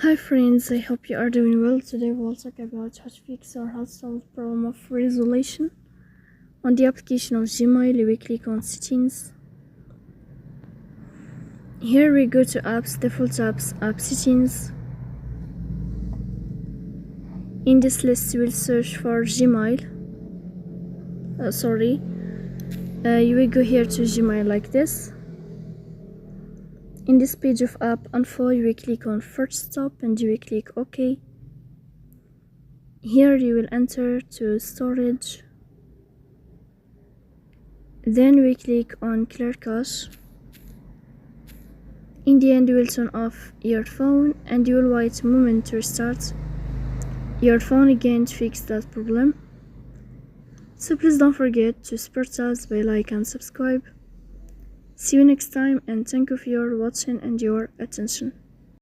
Hi friends, I hope you are doing well. Today we'll talk about how to fix or how to solve the problem of resolution. On the application of Gmail, we click on settings. Here we go to apps, default apps, app settings. In this list we will search for Gmail. You will go here to Gmail like this. In this page of app info, you will click on first stop and you will click OK. Here you will enter to storage. Then we click on clear cache. In the end, you will turn off your phone and you will wait a moment to restart your phone again to fix that problem. So please don't forget to support us by like and subscribe. See you next time and thank you for your watching and your attention.